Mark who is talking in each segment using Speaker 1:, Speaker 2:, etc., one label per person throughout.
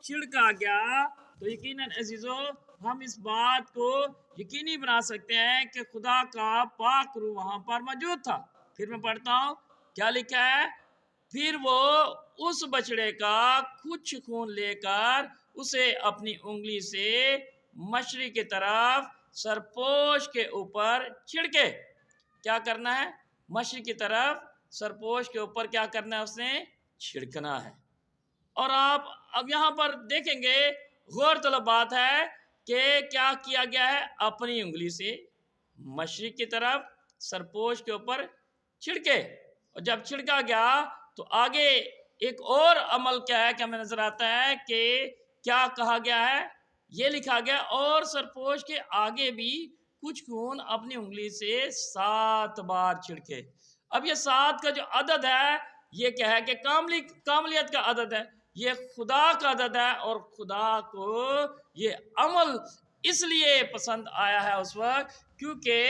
Speaker 1: छिड़का गया तो यकीनन अजीजों हम इस बात को यकीनी बना सकते हैं कि खुदा का पाक रूह वहां पर मौजूद था। फिर मैं पढ़ता हूँ क्या लिखा है। फिर वो उस बछड़े का कुछ खून लेकर उसे अपनी उंगली से मछली की तरफ सरपोश के ऊपर छिड़के। क्या करना है? मछली की तरफ सरपोश के ऊपर क्या करना है? उसने छिड़कना है। और आप अब यहाँ पर देखेंगे गौरतलब बात है कि क्या किया गया है? अपनी उंगली से मछली की तरफ सरपोश के ऊपर छिड़के। और जब छिड़का गया तो आगे एक और अमल क्या है कि हमें नजर आता है कि क्या कहा गया है? ये लिखा गया और सरपोश के आगे भी कुछ खून अपनी उंगली से 7 बार छिड़के। अब ये 7 का जो अदद है ये क्या है कि कामलियत का अदद है, ये खुदा का अदद है। और खुदा को ये अमल इसलिए पसंद आया है उस वक्त क्योंकि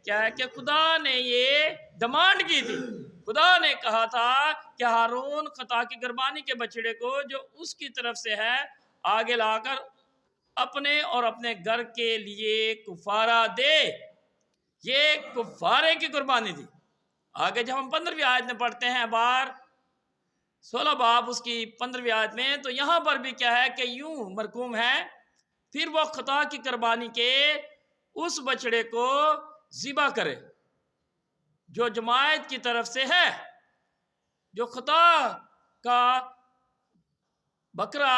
Speaker 1: क्या है कि खुदा ने ये डिमांड की थी। खुदा ने कहा था कि हारून खता की कुर्बानी के बछड़े को जो उसकी तरफ से है आगे लाकर अपने और अपने घर के लिए कुफारा दे। ये कुफारे की कुर्बानी थी। आगे जब हम 15वीं आयत में पढ़ते हैं बार 16 बाब उसकी 15वीं आयत में, तो यहां पर भी क्या है कि यूं मरकूम है, फिर वो खता की कुर्बानी के उस बछड़े को ज़िबा करे जो जमायत की तरफ से है। जो खता का बकरा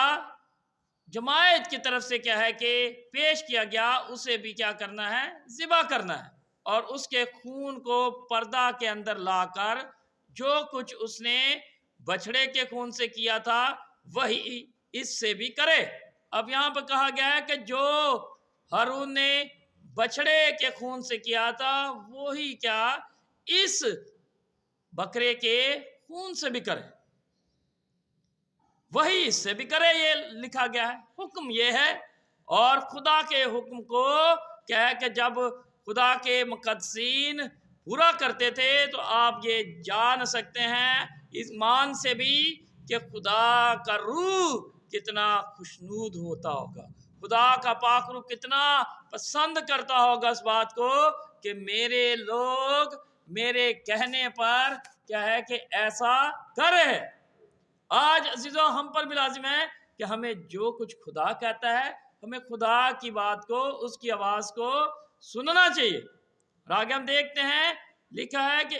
Speaker 1: जमायत की तरफ से क्या है कि पेश किया गया, उसे भी क्या करना है? ज़िबा करना है। और उसके खून को पर्दा के अंदर लाकर जो कुछ उसने बछड़े के खून से किया था वही इससे भी करे। अब यहाँ पर कहा गया है कि जो हारून ने बछड़े के खून से किया था वही क्या इस बकरे के खून से भी करे, वही इससे भी करे, ये लिखा गया है। हुक्म ये है। और खुदा के हुक्म को क्या है कि जब खुदा के मुकद्दसीन पूरा करते थे तो आप ये जान सकते हैं इस मान से भी कि खुदा का रूह कितना खुशनूद होता होगा, खुदा का पाक रूह कितना पसंद करता होगा इस बात को कि मेरे लोग मेरे कहने पर क्या है कि ऐसा करे। आज अजीजों हम पर भी लाजिम है कि हमें जो कुछ खुदा कहता है हमें खुदा की बात को, उसकी आवाज़ को सुनना चाहिए। और आगे हम देखते हैं लिखा है कि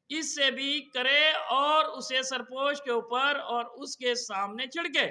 Speaker 1: इससे भी करे और उसे सरपोश के ऊपर और उसके सामने छिड़के।